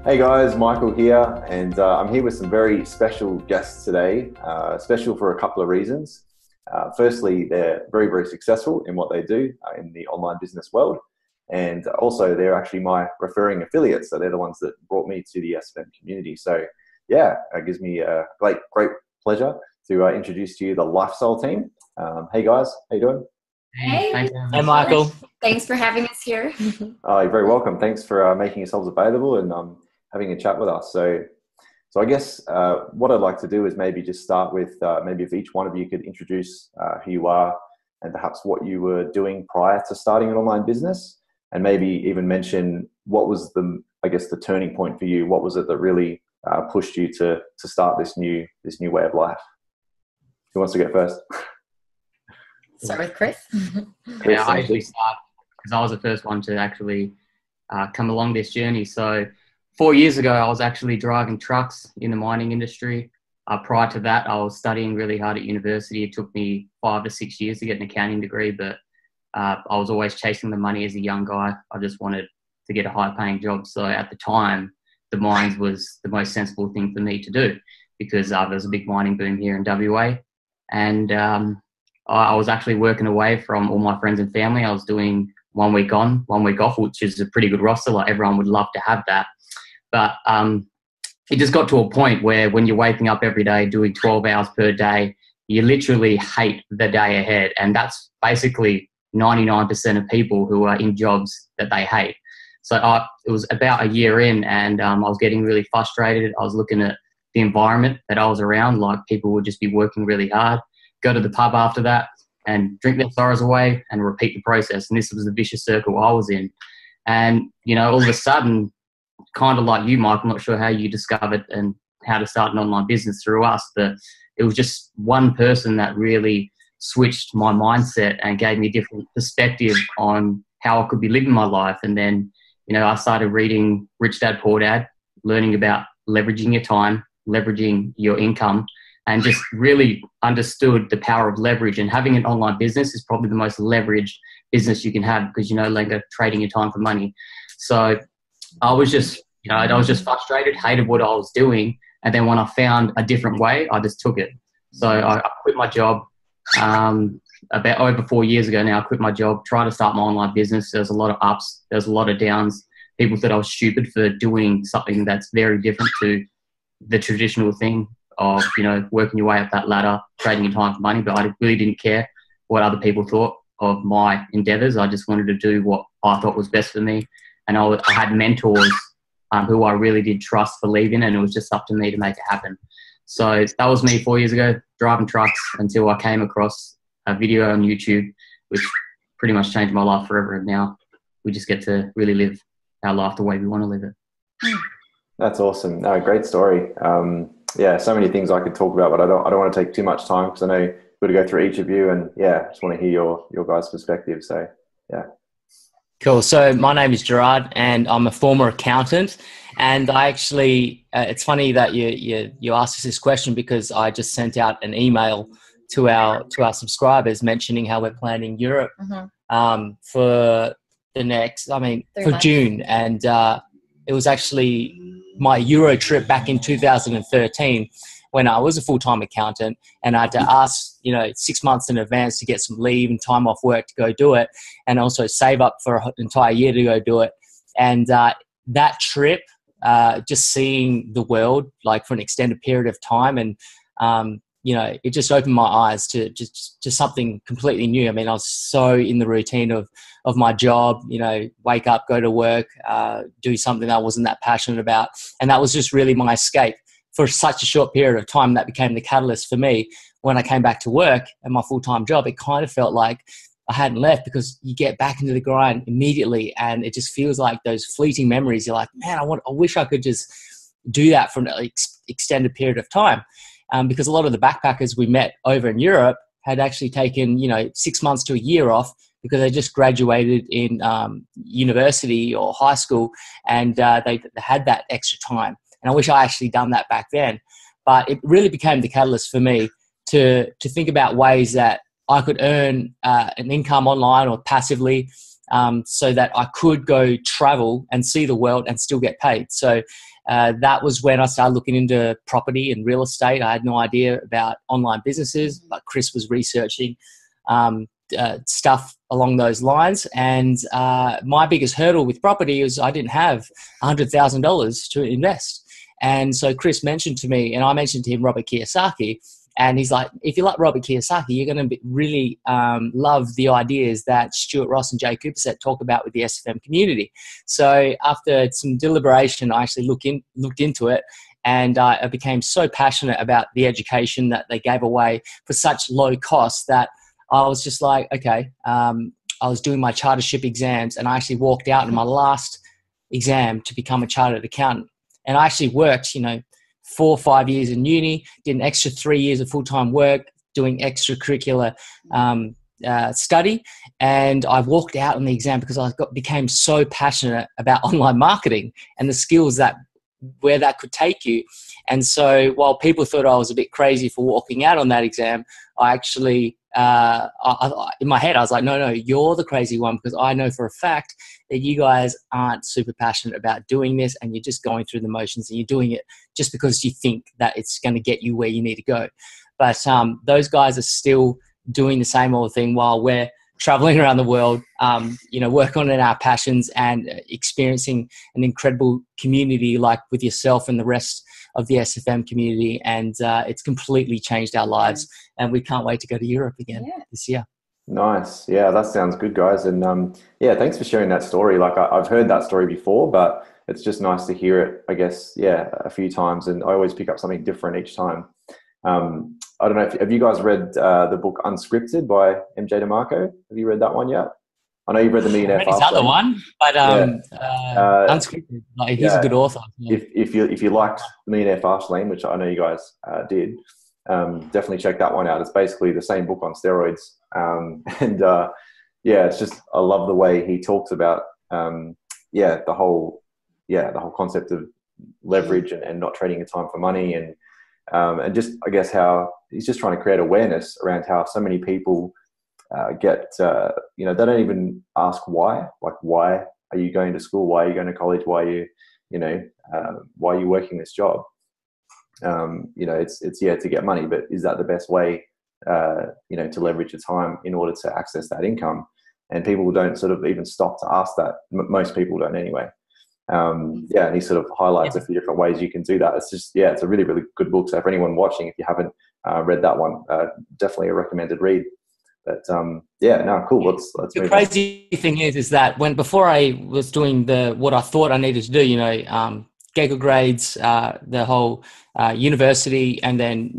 Hey guys, Michael here, and I'm here with some very special guests today. Special for a couple of reasons. Firstly, they're very, very successful in what they do in the online business world. And also, they're actually my referring affiliates. So they're the ones that brought me to the SFM community. So yeah, it gives me a great pleasure to introduce to you the Lifestyle team. Hey guys, how you doing? Hey, Hey, Michael. thanks for having us here. You're very welcome. Thanks for making yourselves available and having a chat with us. So I guess what I'd like to do is maybe just start with maybe if each one of you could introduce who you are and perhaps what you were doing prior to starting an online business, and maybe even mention what was the turning point for you. What was it that really pushed you to start this new way of life? Who wants to go first? Start with Chris. Yeah, I usually start because I was the first one to actually come along this journey. So 4 years ago, I was actually driving trucks in the mining industry. Prior to that, I was studying really hard at university. It took me 5 to 6 years to get an accounting degree, but I was always chasing the money as a young guy. I just wanted to get a high-paying job. So at the time, the mines was the most sensible thing for me to do because there was a big mining boom here in WA. And I was actually working away from all my friends and family. I was doing 1 week on, 1 week off, which is a pretty good roster. Like everyone would love to have that. But it just got to a point where when you're waking up every day doing 12 hours per day, you literally hate the day ahead. And that's basically 99% of people who are in jobs that they hate. So it was about a year in and I was getting really frustrated. I was looking at the environment that I was around, like people would just be working really hard, go to the pub after that and drink their sorrows away and repeat the process. And this was the vicious circle I was in. And, you know, all of a sudden, kind of like you, Mike, I'm not sure how you discovered and how to start an online business through us, but it was just one person that really switched my mindset and gave me a different perspective on how I could be living my life. And then, you know, I started reading Rich Dad, Poor Dad, learning about leveraging your time, leveraging your income, and just really understood the power of leverage. And having an online business is probably the most leveraged business you can have because you're no longer trading your time for money. So I was just frustrated, hated what I was doing. And then when I found a different way, I just took it. So I quit my job about over 4 years ago now. I quit my job, tried to start my online business. There's a lot of ups, there's a lot of downs. People thought I was stupid for doing something that's very different to the traditional thing of, you know, working your way up that ladder, trading your time for money. But I really didn't care what other people thought of my endeavors. I just wanted to do what I thought was best for me. And I had mentors who I really did trust, believe in, and it was just up to me to make it happen. So that was me 4 years ago, driving trucks until I came across a video on YouTube, which pretty much changed my life forever. And now we just get to really live our life the way we want to live it. That's awesome. No, great story. Yeah, so many things I could talk about, but I don't want to take too much time because I know we're going to go through each of you, and yeah, I just want to hear your guys' perspective. So yeah. Cool. So my name is Gerard and I'm a former accountant, and I actually, it's funny that you asked us this question because I just sent out an email to our subscribers mentioning how we're planning Europe for the next, for June. And it was actually my Euro trip back in 2013 when I was a full-time accountant, and I had to ask, 6 months in advance to get some leave and time off work to go do it, and also save up for an entire year to go do it. And that trip, just seeing the world like for an extended period of time, and it just opened my eyes to just something completely new. I mean, I was so in the routine of my job, wake up, go to work, do something that I wasn't that passionate about, and that was just really my escape. For such a short period of time, that became the catalyst for me. When I came back to work at my full-time job, it kind of felt like I hadn't left, because you get back into the grind immediately and it just feels like those fleeting memories. You're like, man, I wish I could just do that for an extended period of time. Because a lot of the backpackers we met over in Europe had actually taken, 6 months to a year off because they just graduated in university or high school, and they had that extra time. And I wish I actually done that back then. But it really became the catalyst for me to think about ways that I could earn an income online or passively, so that I could go travel and see the world and still get paid. So that was when I started looking into property and real estate. I had no idea about online businesses, but Chris was researching stuff along those lines. And my biggest hurdle with property is I didn't have $100,000 to invest. And so Chris mentioned to me, and I mentioned to him Robert Kiyosaki, and he's like, if you like Robert Kiyosaki, you're going to really love the ideas that Stuart Ross and Jay Cooperset talk about with the SFM community. So after some deliberation, I actually looked into it, and I became so passionate about the education that they gave away for such low cost that I was just like, okay, I was doing my chartership exams, and I actually walked out in my last exam to become a chartered accountant. And I actually worked, 4 or 5 years in uni, did an extra 3 years of full-time work, doing extracurricular study. And I walked out on the exam because I became so passionate about online marketing and the skills where that could take you. And so while people thought I was a bit crazy for walking out on that exam, I actually, in my head, I was like, no, you're the crazy one, because I know for a fact that you guys aren't super passionate about doing this, and you're just going through the motions, and you're doing it just because you think that it's going to get you where you need to go. But those guys are still doing the same old thing while we're traveling around the world, working on our passions and experiencing an incredible community like with yourself and the rest of the SFM community. And it's completely changed our lives, and we can't wait to go to Europe again this year. Nice. Yeah, that sounds good, guys. And thanks for sharing that story. Like I've heard that story before, but it's just nice to hear it, I guess, a few times. And I always pick up something different each time. I don't know, have you guys read the book Unscripted by MJ DeMarco? Have you read that one yet? I know you've read The Millionaire Fast Lane. Other one, but Unscripted, he's a good author. Yeah. If you liked The Millionaire Fast Lane, which I know you guys did, definitely check that one out. It's basically the same book on steroids. It's just, I love the way he talks about the whole concept of leverage and not trading your time for money, and just, I guess, how he's just trying to create awareness around how so many people they don't even ask why. Like, why are you going to school? Why are you going to college? Why are why are you working this job? It's to get money, but is that the best way, to leverage your time in order to access that income? And people don't sort of even stop to ask that. Most people don't anyway. And he sort of highlights a few different ways you can do that. It's just, it's a really, really good book. So for anyone watching, if you haven't read that one, definitely a recommended read. But cool. Let's the crazy thing is that before I was doing what I thought I needed to do, Gaggle grades, the whole university, and then,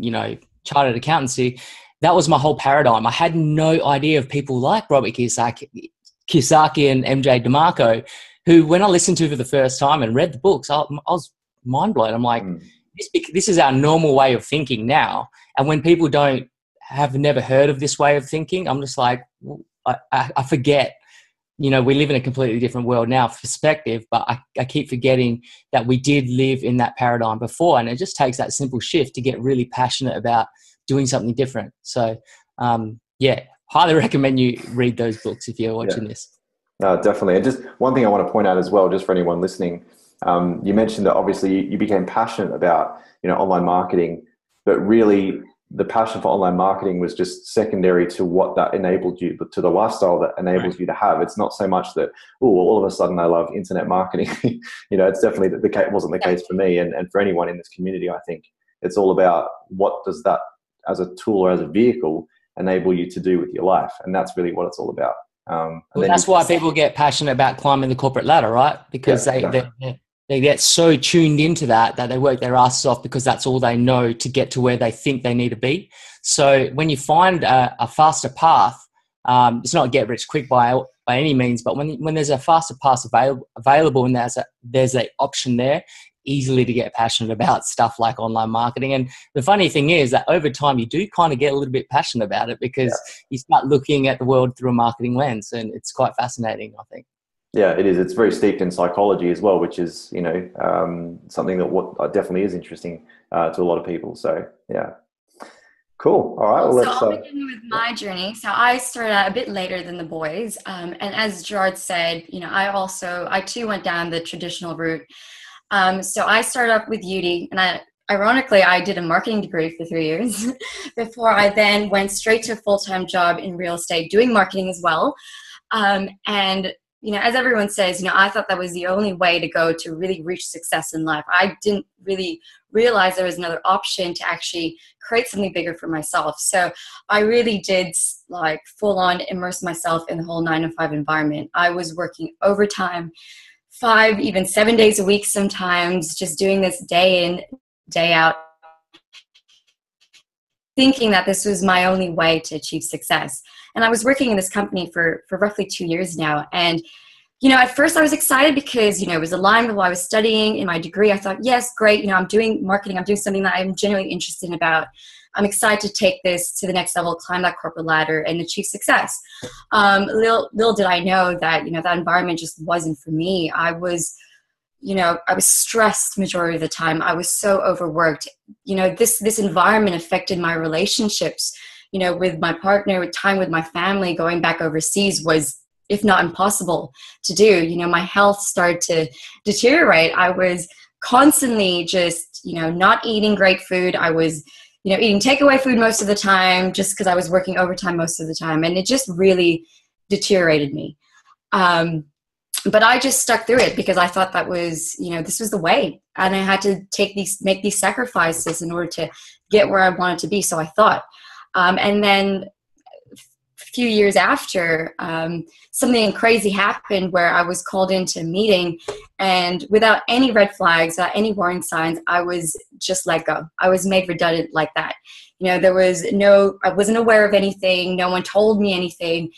chartered accountancy, that was my whole paradigm. I had no idea of people like Robert Kiyosaki and MJ DeMarco, who, when I listened to for the first time and read the books, I was mind blown. I'm like, this is our normal way of thinking now. And when people have never heard of this way of thinking, I'm just like, I forget. We live in a completely different world now, perspective, but I keep forgetting that we did live in that paradigm before. And it just takes that simple shift to get really passionate about doing something different. So, highly recommend you read those books if you're watching this. No, definitely. And just one thing I want to point out as well, just for anyone listening, you mentioned that obviously you became passionate about, online marketing, but really the passion for online marketing was just secondary to what that enabled you, to the lifestyle that enables you to have. It's not so much that, all of a sudden I love internet marketing. It's definitely it wasn't the case for me and for anyone in this community. I think it's all about what does that as a tool or as a vehicle enable you to do with your life. And that's really what it's all about. That's why people get passionate about climbing the corporate ladder, right? Because they get so tuned into that they work their asses off because that's all they know to get to where they think they need to be. So when you find a faster path, it's not get rich quick by any means, but when there's a faster path available and there's an option there, easily to get passionate about stuff like online marketing. And the funny thing is that over time you do kind of get a little bit passionate about it because you start looking at the world through a marketing lens, and it's quite fascinating, I think. Yeah, it is. It's very steeped in psychology as well, which is, something that definitely is interesting to a lot of people. So, yeah. Cool. All right. Well, I'll begin with my journey. So I started out a bit later than the boys. And as Gerard said, I too went down the traditional route. So I started off with UD, and ironically, I did a marketing degree for 3 years before I then went straight to a full-time job in real estate, doing marketing as well. And as everyone says, I thought that was the only way to go to really reach success in life. I didn't really realize there was another option to actually create something bigger for myself. So I really did like full on immerse myself in the whole 9 to 5 environment. I was working overtime, 5, even 7 days a week sometimes, just doing this day in, day out, thinking that this was my only way to achieve success. And I was working in this company for roughly 2 years now. And, at first I was excited because, it was aligned with what I was studying in my degree. I thought, yes, great. I'm doing marketing. I'm doing something that I'm genuinely interested about. I'm excited to take this to the next level, climb that corporate ladder and achieve success. Little did I know that, that environment just wasn't for me. I was stressed majority of the time. I was so overworked. This environment affected my relationships, with my partner, with time with my family. Going back overseas was, if not impossible to do. My health started to deteriorate. I was constantly just, not eating great food. I was, eating takeaway food most of the time just because I was working overtime most of the time. And it just really deteriorated me. But I just stuck through it because I thought that was, this was the way. And I had to make these sacrifices in order to get where I wanted to be. So I thought. And then a few years after, something crazy happened where I was called into a meeting, and without any red flags, without any warning signs, I was just let go. I was made redundant like that. I wasn't aware of anything. No one told me anything.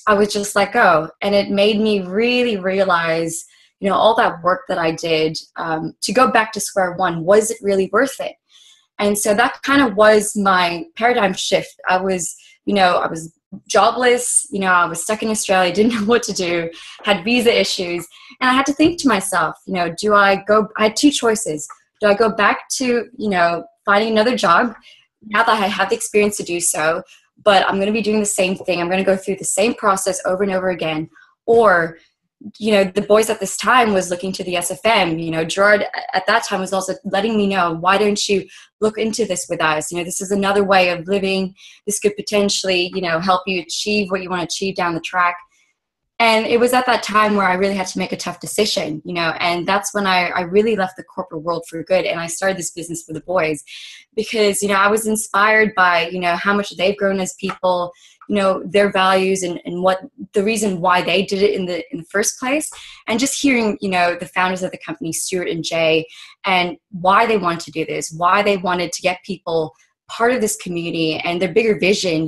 I was just let go. And it made me really realize, all that work that I did to go back to square one, was it really worth it? And so that kind of was my paradigm shift. I was jobless, I was stuck in Australia, didn't know what to do, had visa issues. And I had to think to myself, I had 2 choices. Do I go back to, finding another job now that I have the experience to do so, but I'm going to be doing the same thing. I'm going to go through the same process over and over again. Or, the boys at this time was looking to the SFM. Gerard at that time was also letting me know, why don't you look into this with us? This is another way of living. This could potentially, help you achieve what you want to achieve down the track. And it was at that time where I really had to make a tough decision, and that's when I really left the corporate world for good. And I started this business for the boys because, I was inspired by, how much they've grown as people, their values and what the reason why they did it in the first place. And just hearing, the founders of the company, Stuart and Jay, and why they wanted to do this, why they wanted to get people part of this community and their bigger vision,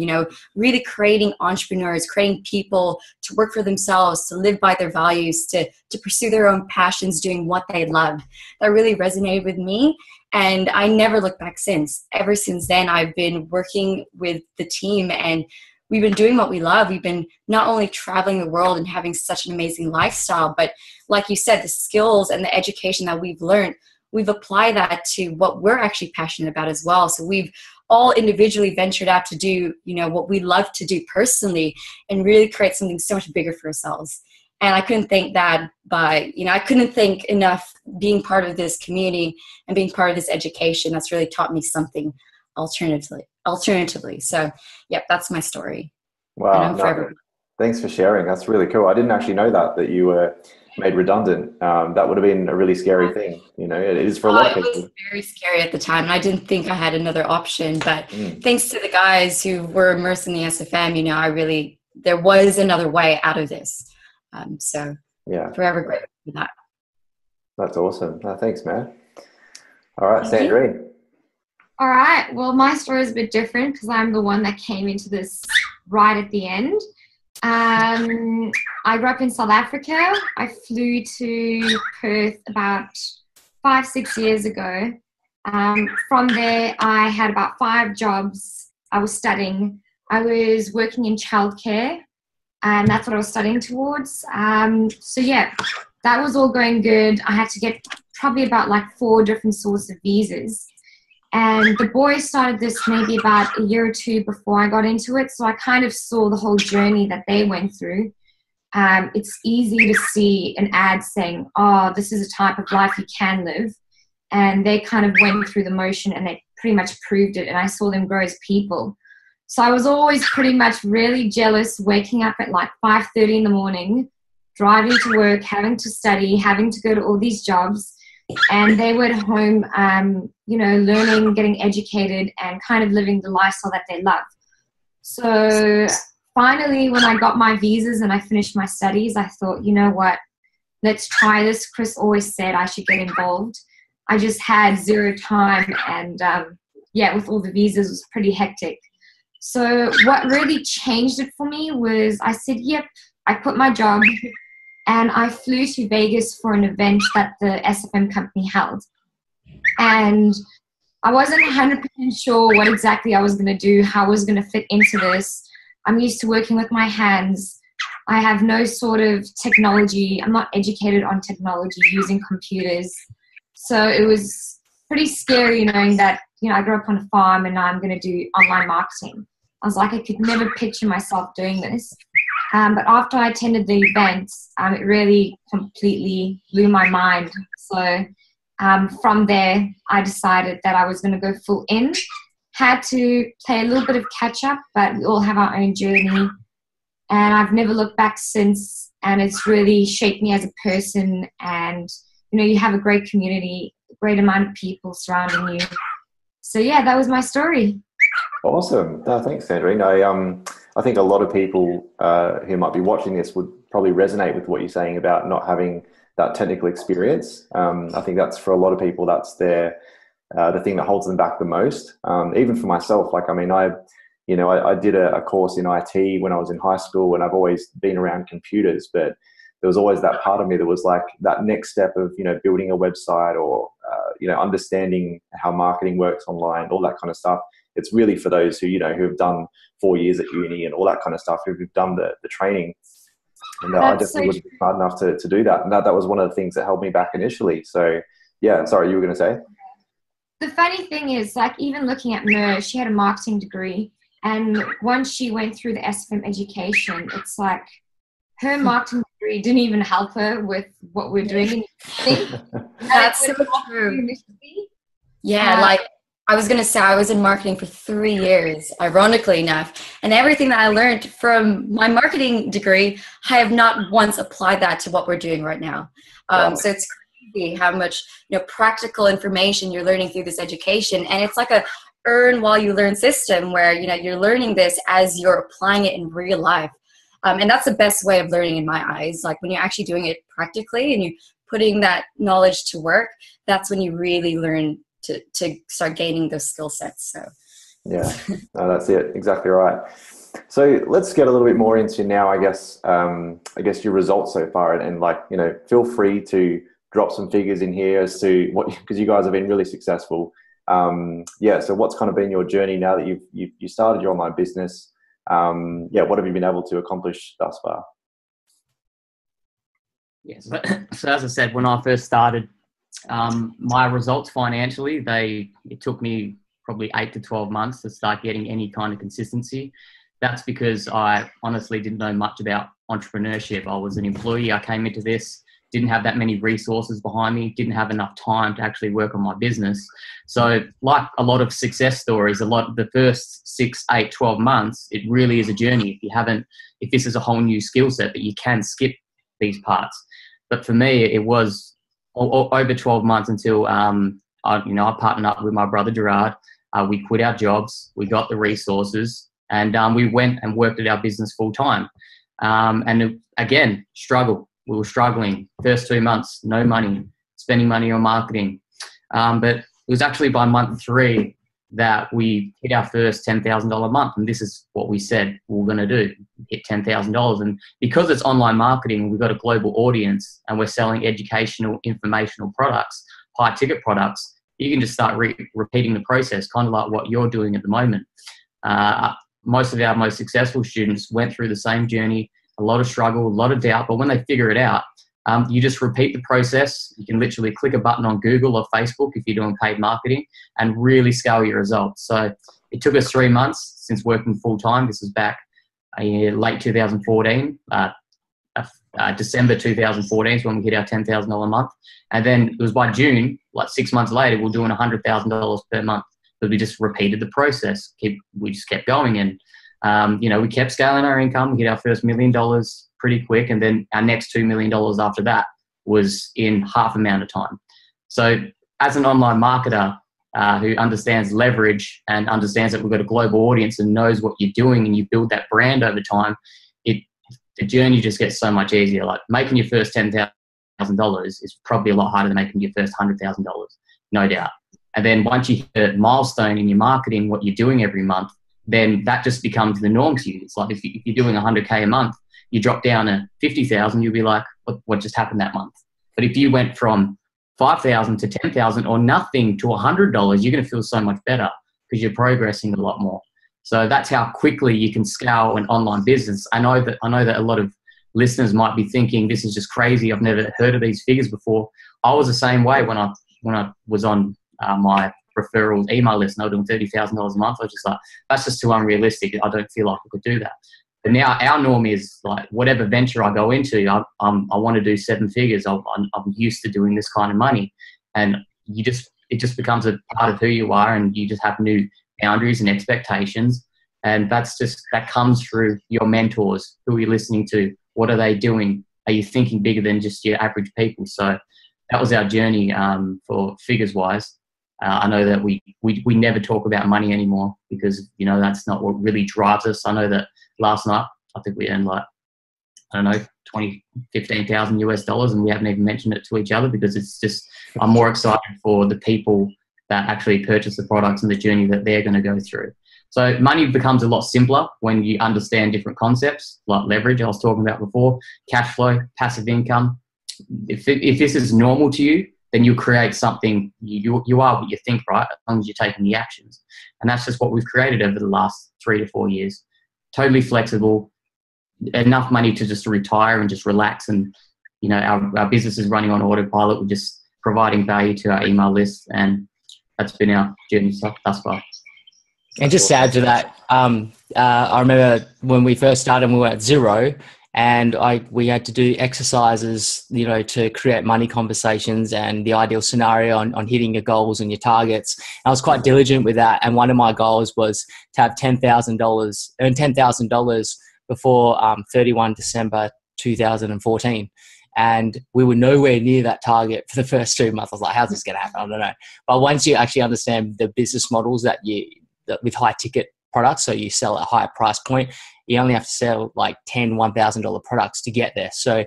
really creating entrepreneurs, creating people to work for themselves, to live by their values, to pursue their own passions, doing what they love. That really resonated with me. And I never looked back since. Ever since then, I've been working with the team and we've been doing what we love. We've been not only traveling the world and having such an amazing lifestyle, but like you said, the skills and the education that we've learned, we've applied that to what we're actually passionate about as well. So we've all individually ventured out to do, what we love to do personally and really create something so much bigger for ourselves. And I couldn't thank that I couldn't thank enough being part of this community and being part of this education that's really taught me something alternatively. So, yep, that's my story. Wow. Thanks for sharing. That's really cool. I didn't actually know that you were made redundant. That would have been a really scary thing. It is for a lot of people. It was very scary at the time. And I didn't think I had another option, but thanks to the guys who were immersed in the SFM, there was another way out of this. So yeah, forever grateful for that. That's awesome. Thanks, man. All right, Sandrine. All right. Well, my story is a bit different because I'm the one that came into this right at the end. I grew up in South Africa. I flew to Perth about 5-6 years ago. From there, I had about 5 jobs. I was studying. I was working in childcare, and that's what I was studying towards. So yeah, that was all going good. I had to get probably about 4 different sorts of visas. And the boys started this maybe about a year or 2 before I got into it. So I kind of saw the whole journey that they went through. it's easy to see an ad saying, oh, this is a type of life you can live. And they kind of went through the motion and they pretty much proved it. And I saw them grow as people. So I was always pretty much really jealous, waking up at like 5:30 in the morning, driving to work, having to study, having to go to all these jobs. And they were at home, learning, getting educated, and kind of living the lifestyle that they love. So finally, when I got my visas and I finished my studies, I thought, you know what, let's try this. Chris always said I should get involved. I just had zero time, and with all the visas, it was pretty hectic. So what really changed it for me was I said, yep, I quit my job and I flew to Vegas for an event that the SFM company held. And I wasn't 100% sure what exactly I was going to do, how I was going to fit into this. I'm used to working with my hands. I have no sort of technology. I'm not educated on technology using computers. So it was pretty scary knowing that, I grew up on a farm and now I'm going to do online marketing. I was like, I could never picture myself doing this. But after I attended the event, it really completely blew my mind. So from there, I decided that I was going to go full in. Had to play a little bit of catch up, but we all have our own journey. And I've never looked back since. And it's really shaped me as a person. And, you have a great community, a great amount of people surrounding you. So, yeah, that was my story. Awesome. No, thanks, Sandrine. I think a lot of people who might be watching this would probably resonate with what you're saying about not having that technical experience. I think that's for a lot of people, that's the thing that holds them back the most. Even for myself, I did a course in IT when I was in high school, and I've always been around computers, but there was always that part of me that was like that next step of, building a website or, understanding how marketing works online, all that kind of stuff. It's really for those who, who have done 4 years at uni and all that kind of stuff, who've done the training. And I definitely wasn't smart enough to do that. And that was one of the things that held me back initially. So, yeah, sorry, you were going to say? The funny thing is, even looking at Mer, she had a marketing degree. And once she went through the SFM education, it's like her marketing degree didn't even help her with what we're doing. That's so true. Yeah, I was going to say I was in marketing for 3 years, ironically enough. And everything that I learned from my marketing degree, I have not once applied that to what we're doing right now. So it's crazy how much practical information you're learning through this education. And it's like a earn while you learn system where you're learning this as you're applying it in real life. And that's the best way of learning in my eyes. Like when you're actually doing it practically and you're putting that knowledge to work, that's when you really learn to start gaining those skill sets. So yeah, no, that's it. Exactly right. So let's get a little bit more into now, I guess your results so far, and feel free to drop some figures in here as to what, because you guys have been really successful. So what's kind of been your journey now that you started your online business? What have you been able to accomplish thus far? Yes. So as I said, when I first started, my results financially, it took me probably 8 to 12 months to start getting any kind of consistency. That's because I honestly didn't know much about entrepreneurship. I was an employee. I came into this, didn't have that many resources behind me, didn't have enough time to actually work on my business. So like a lot of success stories, the first 6, 8, 12 months, it really is a journey. If this is a whole new skill set, that you can skip these parts. But for me, it was over 12 months until I partnered up with my brother Gerard. We quit our jobs, we got the resources, and we went and worked at our business full time. Again, struggle. We were struggling. First 2 months, no money, spending money on marketing. But it was actually by month 3 that we hit our first $10,000 month. And this is what we said we were going to do, hit $10,000. And because it's online marketing, we've got a global audience and we're selling educational, informational products, high ticket products. You can just start repeating the process, kind of like what you're doing at the moment. Most of our most successful students went through the same journey, a lot of struggle, a lot of doubt, but when they figure it out, you just repeat the process. You can literally click a button on Google or Facebook if you're doing paid marketing and really scale your results. So it took us 3 months since working full time. This was back late 2014. December 2014 is when we hit our $10,000 a month. And then it was by June, like 6 months later, we we're doing $100,000 per month. But we just repeated the process. We just kept going. And, we kept scaling our income. We hit our first $1 million pretty quick. And then our next $2 million after that was in half amount of time. So as an online marketer who understands leverage and understands that we've got a global audience and knows what you're doing, and you build that brand over time, the journey just gets so much easier. Like making your first $10,000 is probably a lot harder than making your first $100,000, no doubt. And then once you hit a milestone in your marketing, what you're doing every month, then that just becomes the norm to you. It's like if you're doing 100K a month, you drop down to 50,000, you'll be like, what just happened that month? But if you went from 5,000 to 10,000 or nothing to $100, you're going to feel so much better because you're progressing a lot more. So that's how quickly you can scale an online business. I know that a lot of listeners might be thinking this is just crazy. I've never heard of these figures before. I was the same way when I was on my referrals email list and I was doing $30,000 a month. I was just like, that's just too unrealistic. I don't feel like I could do that. But now our norm is like whatever venture I go into, I want to do 7 figures. I'm used to doing this kind of money, and it just becomes a part of who you are, and you just have new boundaries and expectations. And that comes through your mentors. Who are you listening to? What are they doing? Are you thinking bigger than just your average people? So that was our journey for figures wise. I know that we never talk about money anymore because, that's not what really drives us. I know that last night, I think we earned $15,000 and we haven't even mentioned it to each other because it's just, I'm more excited for the people that actually purchase the products and the journey that they're going to go through. So money becomes a lot simpler when you understand different concepts like leverage I was talking about before, cash flow, passive income. If this is normal to you, then you create something. You are what you think, right? As long as you're taking the actions. And that's just what we've created over the last 3 to 4 years. Totally flexible, enough money to just retire and just relax. And, our business is running on autopilot. We're just providing value to our email list. And that's been our journey thus far. And just to add to that, I remember when we first started, we were at zero. And we had to do exercises, to create money conversations and the ideal scenario on hitting your goals and your targets. And I was quite diligent with that. And one of my goals was to have earn $10,000 before 31 December 2014. And we were nowhere near that target for the first 2 months. I was like, how's this going to happen? I don't know. But once you actually understand the business models that with high ticket products, so you sell at a higher price point, you only have to sell like $1,000 products to get there. So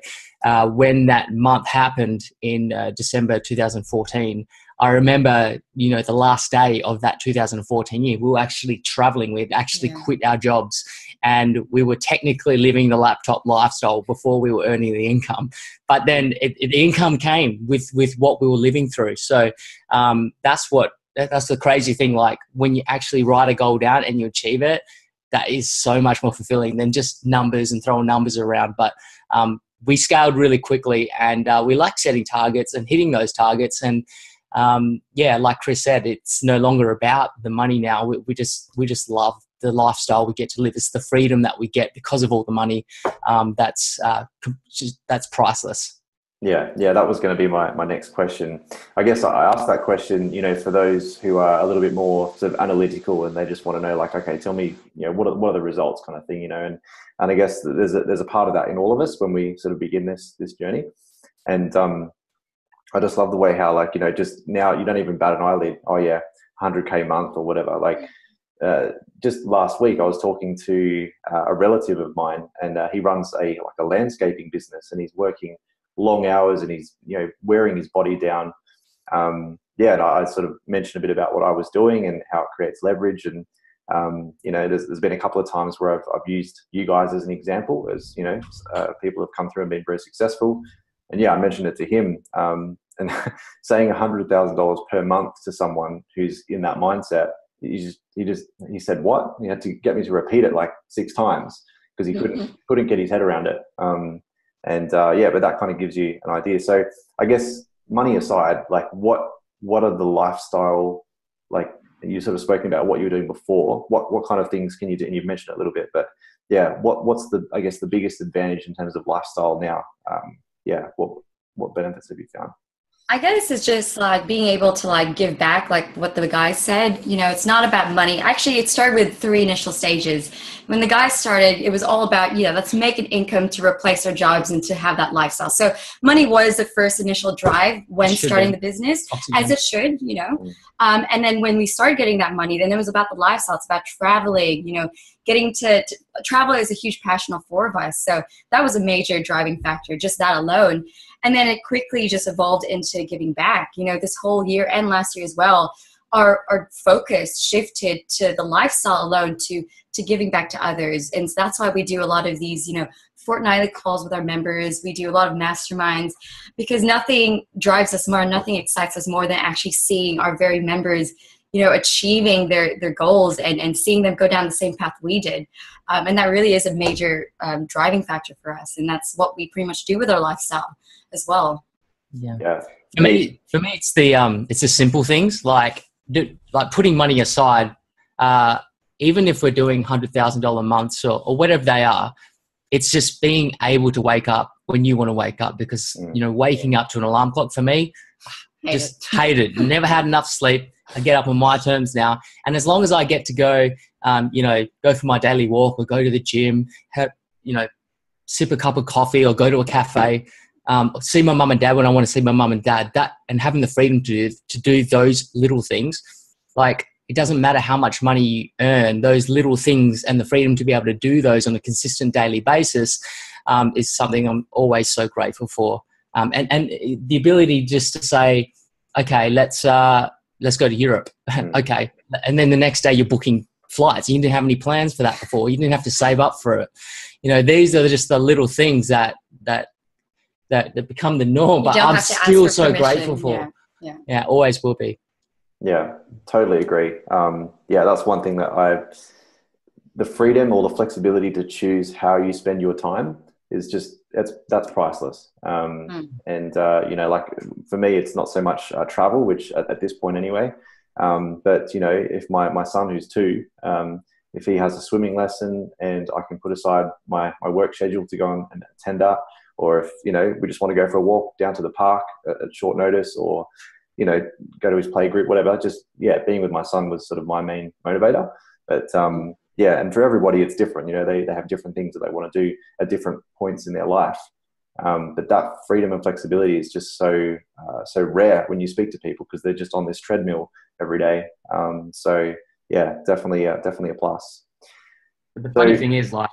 when that month happened in December 2014, I remember, the last day of that 2014 year, we were actually traveling. We'd actually quit our jobs and we were technically living the laptop lifestyle before we were earning the income. But then the income came with what we were living through. So that's the crazy thing. Like when you actually write a goal down and you achieve it, that is so much more fulfilling than just numbers and throwing numbers around. But we scaled really quickly and we like setting targets and hitting those targets. And like Chris said, it's no longer about the money now. We just love the lifestyle we get to live. It's the freedom that we get because of all the money. That's priceless. Yeah, that was going to be my next question. I guess I asked that question, for those who are a little bit more sort of analytical and they just want to know, like, okay, tell me, what are the results, kind of thing, and I guess there's a part of that in all of us when we sort of begin this journey. And I just love the way how, like, just now you don't even bat an eyelid. Oh yeah, 100K a month or whatever. Like, just last week I was talking to a relative of mine, and he runs a landscaping business, and he's working long hours and he's wearing his body down. And I sort of mentioned a bit about what I was doing and how it creates leverage. And there's been a couple of times where I've used you guys as an example, as people have come through and been very successful. And I mentioned it to him, and saying $100,000 per month to someone who's in that mindset, he said what? He had to get me to repeat it like 6 times because he couldn't get his head around it. But that kind of gives you an idea. So I guess money aside, like what are the lifestyle, like you sort of spoken about what you were doing before, what kind of things can you do? And you've mentioned it a little bit, but what's the, I guess, the biggest advantage in terms of lifestyle now? What benefits have you found? I guess it's just like being able to like give back, like what the guy said. You know, it's not about money. Actually, it started with 3 initial stages. When the guy started, it was all about, let's make an income to replace our jobs and to have that lifestyle. So money was the first initial drive when starting the business, as it should, And then when we started getting that money, then it was about the lifestyle. It's about traveling, getting to travel is a huge passion of 4 of us. So that was a major driving factor, just that alone. And then it quickly just evolved into giving back. This whole year and last year as well, our focus shifted to the lifestyle alone to giving back to others. And so that's why we do a lot of these, fortnightly calls with our members. We do a lot of masterminds because nothing drives us more, nothing excites us more than actually seeing our very members achieving their goals and seeing them go down the same path we did. And that really is a major driving factor for us. And that's what we pretty much do with our lifestyle as well. Yeah. For me, it's the simple things like putting money aside, even if we're doing $100,000 months or whatever they are, it's just being able to wake up when you want to wake up because, waking up to an alarm clock for me, hate it. Never had enough sleep. I get up on my terms now. And as long as I get to go, go for my daily walk or go to the gym, sip a cup of coffee or go to a cafe, see my mum and dad when I want to see my mum and dad, and having the freedom to do those little things, like it doesn't matter how much money you earn, those little things and the freedom to be able to do those on a consistent daily basis is something I'm always so grateful for. And the ability just to say, okay, let's go to Europe. Okay. And then the next day you're booking flights. You didn't have any plans for that before. You didn't have to save up for it. These are just the little things that become the norm, but I'm still so grateful for. Yeah, always will be. Yeah, totally agree. That's one thing that the freedom or the flexibility to choose how you spend your time is just, that's priceless. And, like for me, it's not so much travel, which at this point anyway, but, if my son who's 2, if he has a swimming lesson and I can put aside my work schedule to go and attend that, or if, we just want to go for a walk down to the park at short notice or, go to his play group, whatever, just, being with my son was sort of my main motivator. But, and for everybody, it's different. They have different things that they want to do at different points in their life. But that freedom and flexibility is just so rare when you speak to people because they're just on this treadmill every day. Definitely a plus. But the funny thing is, like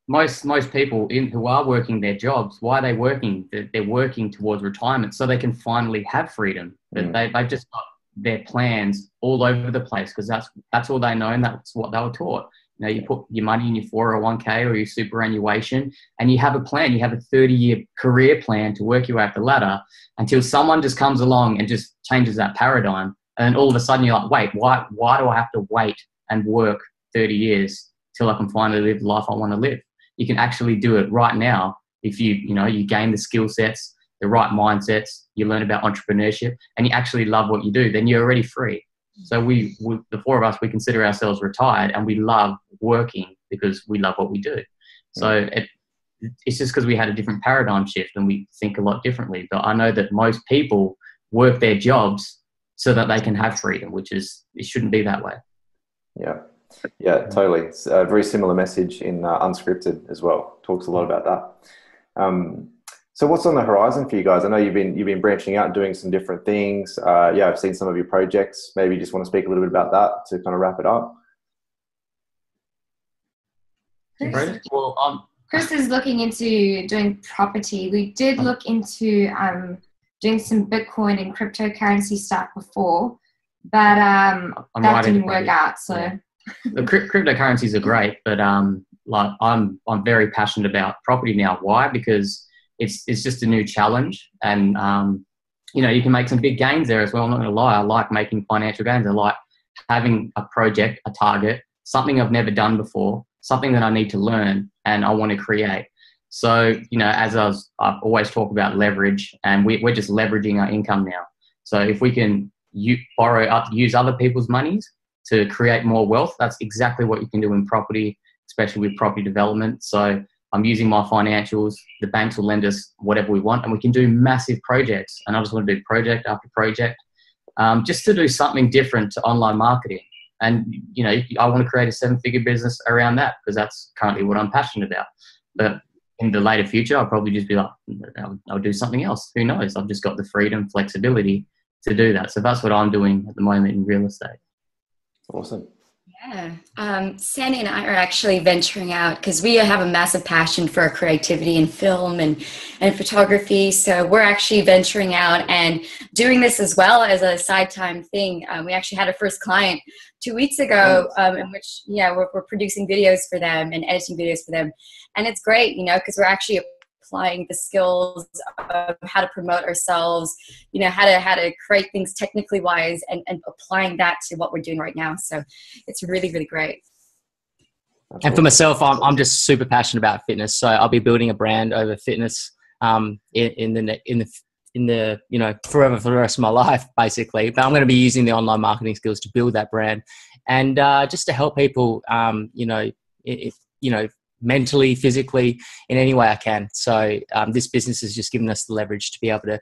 most people who are working their jobs, why are they working? They're working towards retirement so they can finally have freedom. But they've just got their plans all over the place because that's all they know and that's what they were taught. You put your money in your 401k or your superannuation and you have a plan. You have a 30-year career plan to work your way up the ladder until someone just comes along and just changes that paradigm. And then all of a sudden you're like, wait, why do I have to wait and work 30 years till I can finally live the life I want to live? You can actually do it right now if you gain the skill sets, the right mindsets, you learn about entrepreneurship, and you actually love what you do, then you're already free. So we the 4 of us, we consider ourselves retired and we love working because we love what we do. So it's just because we had a different paradigm shift and we think a lot differently. But I know that most people work their jobs so that they can have freedom, it shouldn't be that way. Yeah, totally. It's a very similar message in Unscripted as well. Talks a lot about that. So what's on the horizon for you guys? I know you've been branching out and doing some different things. I've seen some of your projects. Maybe you just want to speak a little bit about that to kind of wrap it up. Chris is looking into doing property. We did look into doing some Bitcoin and cryptocurrency stuff before, but that didn't work out. So. Yeah. The cryptocurrencies are great, but I'm very passionate about property now. Why? Because it's just a new challenge, and you can make some big gains there as well. I'm not going to lie. I like making financial gains. I like having a project, a target, something I've never done before, something that I need to learn and I want to create. So I've always talked about leverage, and we're just leveraging our income now. So if we can use other people's monies to create more wealth, that's exactly what you can do in property. especially with property development. So I'm using my financials. The banks will lend us whatever we want, and we can do massive projects. And I just want to do project after project, just to do something different to online marketing. And, you know, I want to create a 7-figure business around that, because that's currently what I'm passionate about. But in the later future, I'll probably just be like, I'll do something else. Who knows? I've just got the freedom, flexibility to do that. So that's what I'm doing at the moment in real estate. Awesome. Yeah. Sandy and I are actually venturing out because we have a massive passion for creativity and film and photography. So we're actually venturing out and doing this as well as a side time thing. We actually had our first client 2 weeks ago, in which, we're producing videos for them and editing videos for them. And it's great, because we're actually applying the skills of how to promote ourselves, how to create things technically wise, and applying that to what we're doing right now. So it's really, really great. And for myself, I'm just super passionate about fitness. So I'll be building a brand over fitness in the forever for the rest of my life, basically. But I'm going to be using the online marketing skills to build that brand, and just to help people, mentally, physically, in any way I can. So this business has just given us the leverage to be able to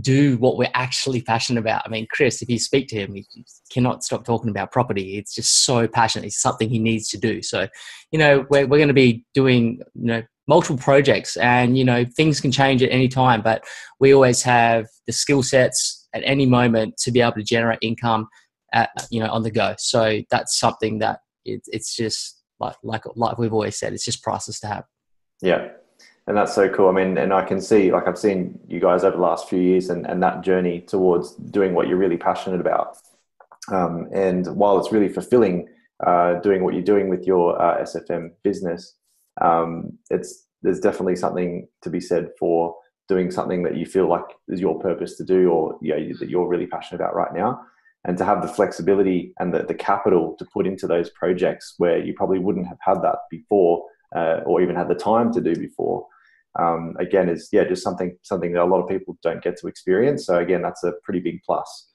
do what we're actually passionate about. I mean, Chris, if you speak to him, he cannot stop talking about property. It's just so passionate. It's something he needs to do. So, we're going to be doing, multiple projects, and, things can change at any time, but we always have the skill sets at any moment to be able to generate income on the go. So that's something that it's just, like we've always said, it's just priceless to have. Yeah. And that's so cool. I mean, and I can see, I've seen you guys over the last few years and that journey towards doing what you're really passionate about. And while it's really fulfilling, doing what you're doing with your SFM business, there's definitely something to be said for doing something that you feel like is your purpose to do, or that you're really passionate about right now. And to have the flexibility and the capital to put into those projects where you probably wouldn't have had that before, or even had the time to do before, again, is just something that a lot of people don't get to experience. So again, that's a pretty big plus.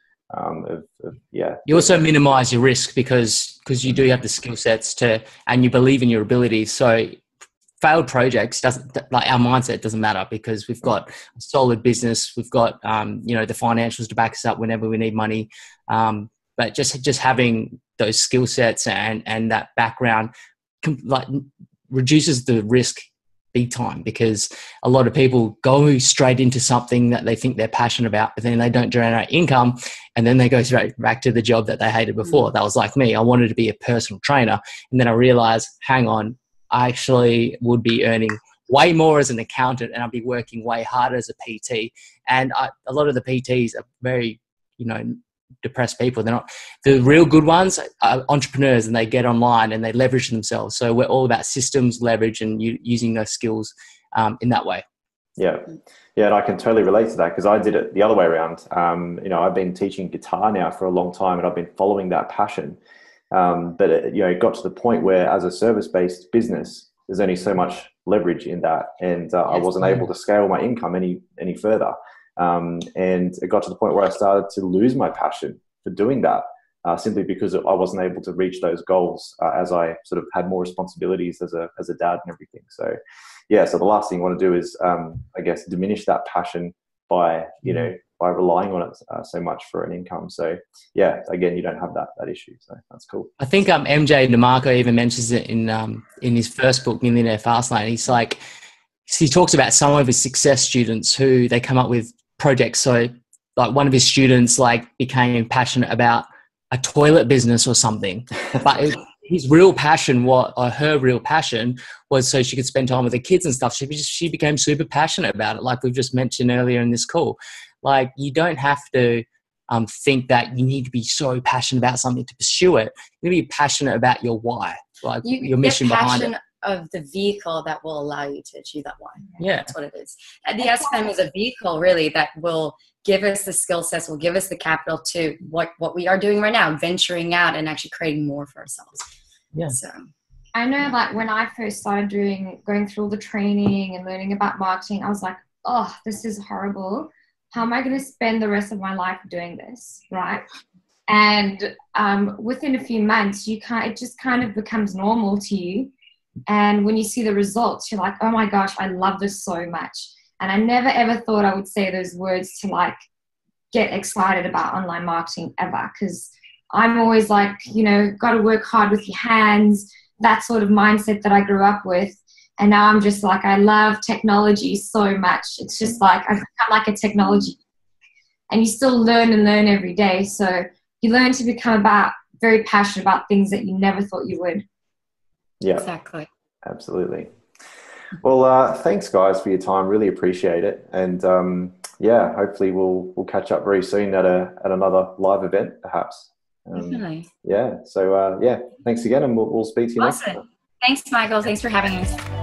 You also minimize your risk because you do have the skill sets and you believe in your abilities. So failed projects doesn't, like, our mindset doesn't matter, because we've got a solid business. We've got, the financials to back us up whenever we need money. But just having those skill sets and that background, reduces the risk big time, because a lot of people go straight into something that they think they're passionate about, but then they don't generate income, and then they go straight back to the job that they hated before. That was like me. I wanted to be a personal trainer, and then I realized, hang on, I actually would be earning way more as an accountant, and I'd be working way harder as a PT. And a lot of the PTs are very, depressed people. They're not the real good ones. Are entrepreneurs, and they get online and they leverage themselves. So we're all about systems, leverage, and using those skills in that way. Yeah, and I can totally relate to that, because I did it the other way around. I've been teaching guitar now for a long time, and I've been following that passion. But it got to the point where, as a service-based business, there's only so much leverage in that, and I wasn't able to scale my income any further. And it got to the point where I started to lose my passion for doing that, simply because I wasn't able to reach those goals as I sort of had more responsibilities as a dad and everything. So, so the last thing you want to do is, diminish that passion by relying on it so much for an income. So again, you don't have that issue. So that's cool. I think MJ DeMarco even mentions it in his first book, Millionaire Fastlane. He talks about some of his success students who they come up with projects. So like one of his students became passionate about a toilet business or something, but his real passion, her real passion was so she could spend time with the kids and stuff. She became super passionate about it, like we've just mentioned earlier in this call. Like, you don't have to think that you need to be so passionate about something to pursue it. You need to be passionate about your why, like your mission behind it. Of the vehicle that will allow you to achieve that why. Yeah, that's what it is. And the SFM is a vehicle, really, that will give us the skill sets, will give us the capital to what we are doing right now, venturing out and actually creating more for ourselves. Yeah. So I know, like, when I first started going through all the training and learning about marketing, I was like, oh, this is horrible. How am I going to spend the rest of my life doing this, right? And within a few months, it just kind of becomes normal to you. And when you see the results, you're like, oh my gosh, I love this so much. And I never ever thought I would say those words to like get excited about online marketing ever, because I'm always like, you know, got to work hard with your hands, that sort of mindset that I grew up with. And now I'm just like, I love technology so much. It's just like, I've become like a technology. And you still learn and learn every day. So you learn to become very passionate about things that you never thought you would. Yeah, exactly. Absolutely. Well, thanks guys for your time. Really appreciate it. And yeah, hopefully we'll catch up very soon at another live event, perhaps. Definitely. Yeah. So yeah, thanks again, and we'll speak to you next time. Awesome. Thanks, Michael. Thanks for having us.